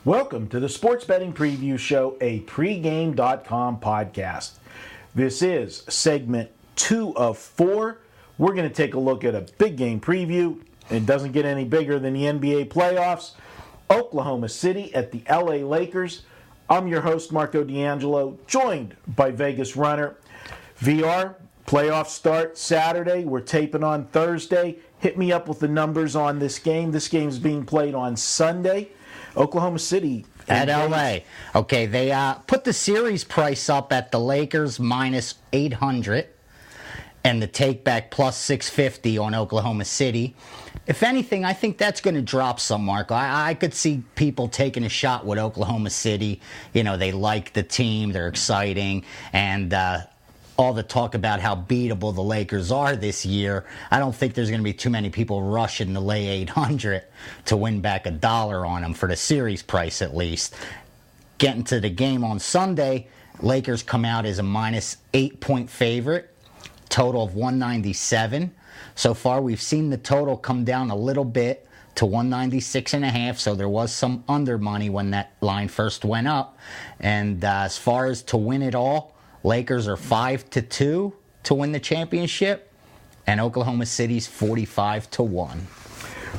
Welcome to the Sports Betting Preview Show, a pregame.com podcast. This is segment 2 of 4. We're going to take a look at a big game preview. It doesn't get any bigger than the NBA playoffs. Oklahoma City at the LA Lakers. I'm your host, Marco D'Angelo, joined by Vegas Runner. VR, playoffs start Saturday. We're taping on Thursday. Hit me up with the numbers on this game. This game's being played on Sunday. Oklahoma City at LA. Okay, they put the series price up at the Lakers minus 800 and the take back plus 650 on Oklahoma City. If anything, I think that's going to drop some, Marco. I could see people taking a shot with Oklahoma City. You know, they like the team, they're exciting, and all the talk about how beatable the Lakers are this year, I don't think there's going to be too many people rushing to lay 800 to win back $1 on them for the series price at least. Getting to the game on Sunday, Lakers come out as a minus 8-point favorite, total of 197. So far, we've seen the total come down a little bit to 196.5, so there was some under money when that line first went up. And as far as to win it all, Lakers are 5-2 to win the championship, and Oklahoma City's 45-1.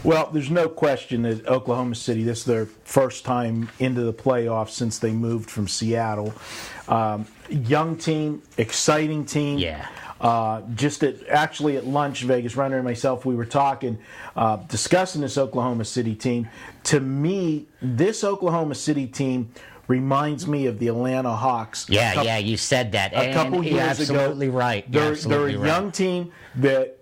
Well, there's no question that Oklahoma City, this is their first time into the playoffs since they moved from Seattle. Young team, exciting team. Yeah. Actually at lunch, Vegas Runner and myself, we were talking, discussing this Oklahoma City team. To me, this Oklahoma City team reminds me of the Atlanta Hawks. Yeah, you said that. A couple years ago. Absolutely right. They're a young team that,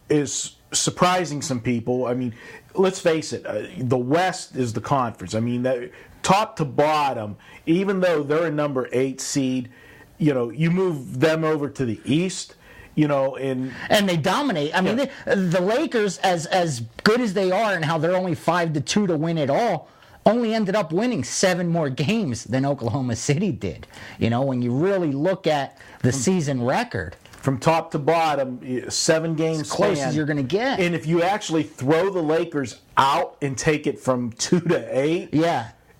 is surprising some people. I mean, let's face it, the West is the conference. I mean, top to bottom, even though they're a number 8 seed, you move them over to the East, and they dominate. I mean, the Lakers, as good as they are and how they're only 5-2 to win it all, only ended up winning 7 more games than Oklahoma City did. When you really look at the season record. From top to bottom, 7 games as close as you're going to get. And if you actually throw the Lakers out and take it from 2 to 8,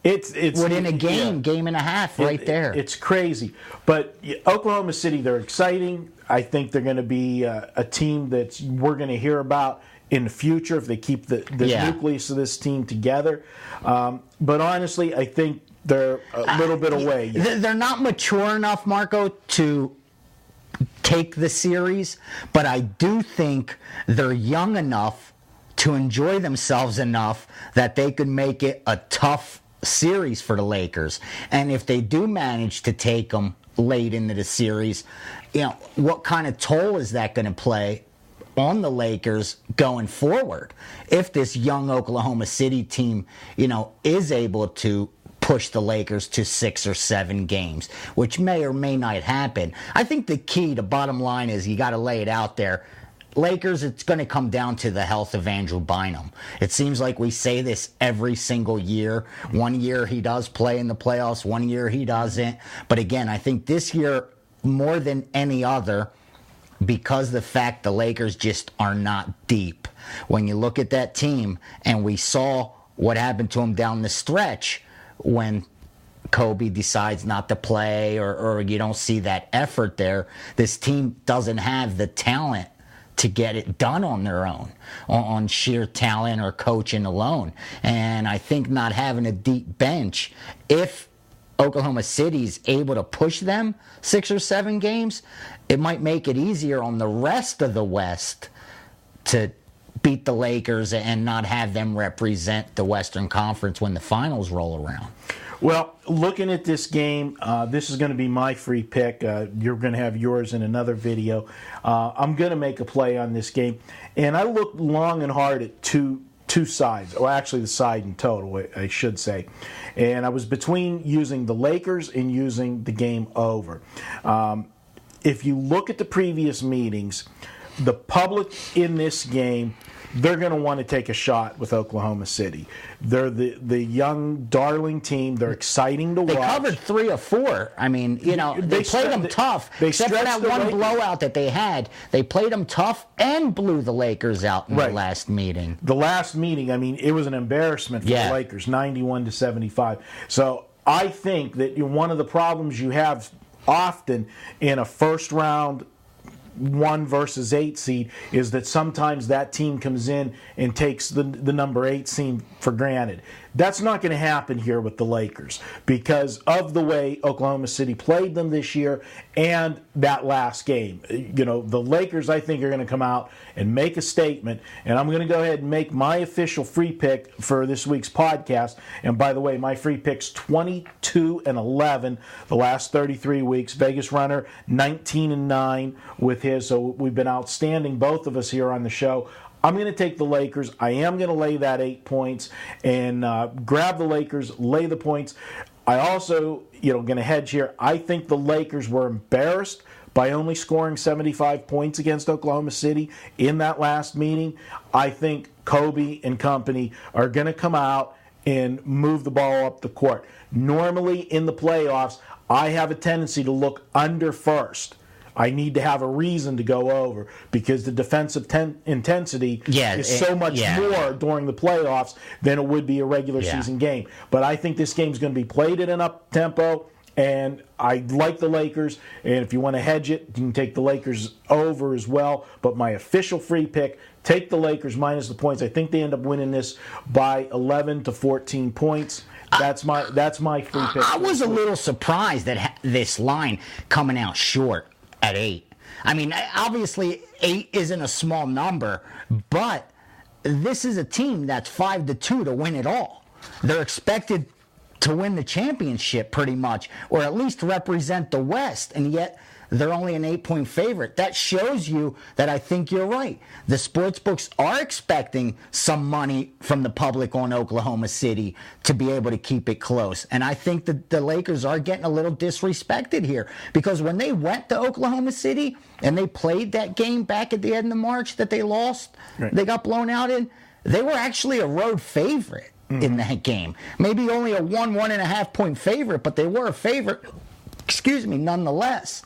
it's within a game and a half right there. It's crazy. But Oklahoma City, they're exciting. I think they're going to be a team that we're going to hear about in the future if they keep the nucleus of this team together. But honestly, I think they're a little bit away. They're not mature enough, Marco, to take the series, but I do think they're young enough to enjoy themselves enough that they could make it a tough series for the Lakers. And if they do manage to take them late into the series, what kind of toll is that going to play on the Lakers going forward if this young Oklahoma City team, is able to push the Lakers to 6 or 7 games, which may or may not happen. I think the key, the bottom line is you got to lay it out there. Lakers, it's going to come down to the health of Andrew Bynum. It seems like we say this every single year. One year he does play in the playoffs, one year he doesn't. But again, I think this year, more than any other, because the fact the Lakers just are not deep. When you look at that team, and we saw what happened to them down the stretch when Kobe decides not to play or you don't see that effort there, this team doesn't have the talent to get it done on their own, on sheer talent or coaching alone. And I think not having a deep bench, if Oklahoma City's able to push them 6 or 7 games, it might make it easier on the rest of the West to beat the Lakers and not have them represent the Western Conference when the finals roll around. Well, looking at this game, this is going to be my free pick. You're going to have yours in another video. I'm going to make a play on this game. And I looked long and hard at two sides, or actually the side in total, I should say. And I was between using the Lakers and using the game over. If you look at the previous meetings, the public in this game they're going to want to take a shot with Oklahoma City. They're the young, darling team. They're exciting to watch. They covered 3 of 4. I mean, they played them tough. Except for that one blowout that they had. They played them tough and blew the Lakers out in the last meeting. The last meeting, I mean, it was an embarrassment for the Lakers, 91-75. So I think that one of the problems you have often in a first round 1 versus 8 seed is that sometimes that team comes in and takes the number 8 seed for granted. That's not going to happen here with the Lakers because of the way Oklahoma City played them this year and that last game. The Lakers, I think, are going to come out and make a statement, and I'm going to go ahead and make my official free pick for this week's podcast. And by the way, my free pick's 22-11 the last 33 weeks. Vegas Runner 19-9 with his, so we've been outstanding, both of us here on the show. I'm going to take the Lakers. I am going to lay that 8 points and grab the Lakers, lay the points. I also, going to hedge here. I think the Lakers were embarrassed by only scoring 75 points against Oklahoma City in that last meeting. I think Kobe and company are going to come out and move the ball up the court. Normally in the playoffs, I have a tendency to look under first. I need to have a reason to go over because the defensive intensity is so much more during the playoffs than it would be a regular season game. But I think this game's going to be played at an up-tempo, and I like the Lakers. And if you want to hedge it, you can take the Lakers over as well. But my official free pick, take the Lakers minus the points. I think they end up winning this by 11 to 14 points. That's my free pick. I was a little surprised at this line coming out short at 8. I mean, obviously 8 isn't a small number, but this is a team that's 5-2 to win it all. They're expected to win the championship pretty much, or at least represent the West, and yet they're only an 8-point favorite. That shows you that I think you're right. The sports books are expecting some money from the public on Oklahoma City to be able to keep it close. And I think that the Lakers are getting a little disrespected here because when they went to Oklahoma City and they played that game back at the end of March that they lost, they got blown out in, they were actually a road favorite in that game. Maybe only a 1.5 point favorite, but they were a favorite, nonetheless.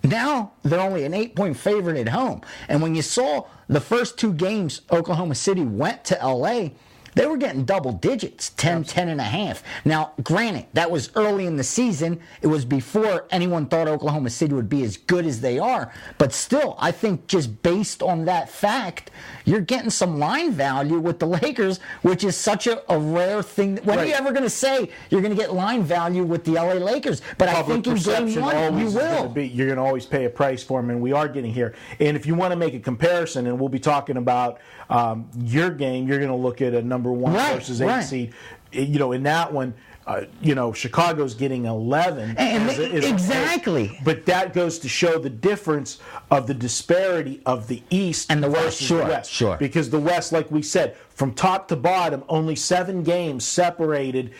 Now they're only an 8-point favorite at home. And when you saw the first 2 games Oklahoma City went to LA, they were getting double digits, 10, 10.5. Now, granted, that was early in the season. It was before anyone thought Oklahoma City would be as good as they are. But still, I think just based on that fact, you're getting some line value with the Lakers, which is such a rare thing. When are you ever going to say you're going to get line value with the LA Lakers? But Public I think in game 1, you will. You're going to always pay a price for them, and we are getting here. And if you want to make a comparison, and we'll be talking about your game, you're going to look at a number 1 versus 8 seed. In that one, Chicago's getting 11. Exactly. But that goes to show the difference of the disparity of the East and the West. versus the West. Sure. Because the West, like we said, from top to bottom, only 7 games separated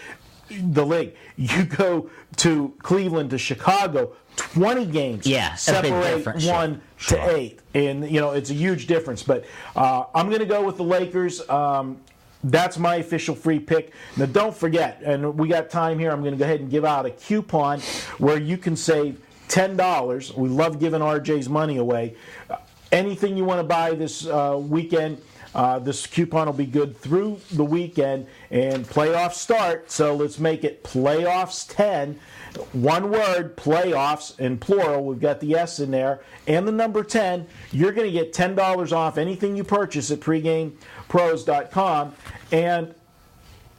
the league. You go to Cleveland to Chicago, 20 games separate 1 to 8. And, it's a huge difference. But I'm going to go with the Lakers. That's my official free pick. Now, don't forget, and we got time here, I'm going to go ahead and give out a coupon where you can save $10. We love giving RJ's money away. Anything you want to buy this weekend, this coupon will be good through the weekend, and playoffs start, so let's make it Playoffs 10. One word, playoffs, in plural. We've got the S in there. And the number 10, you're going to get $10 off anything you purchase at pregamepros.com. And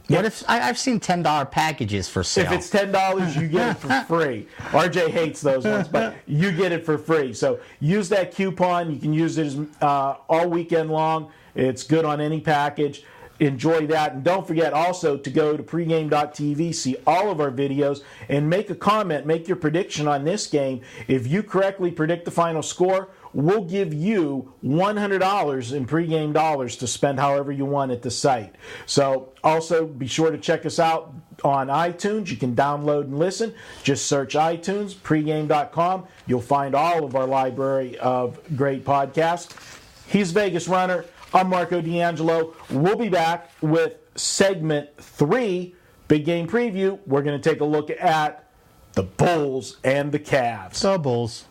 what if I've seen $10 packages for sale? If it's $10, you get it for free. RJ hates those ones, but you get it for free. So use that coupon. You can use it all weekend long. It's good on any package. Enjoy that. And don't forget also to go to pregame.tv, see all of our videos, and make a comment, make your prediction on this game. If you correctly predict the final score, we'll give you $100 in pregame dollars to spend however you want at the site. So also be sure to check us out on iTunes. You can download and listen. Just search iTunes, pregame.com. You'll find all of our library of great podcasts. He's Vegas Runner. I'm Marco D'Angelo. We'll be back with segment 3, Big Game Preview. We're going to take a look at the Bulls and the Cavs. The Bulls.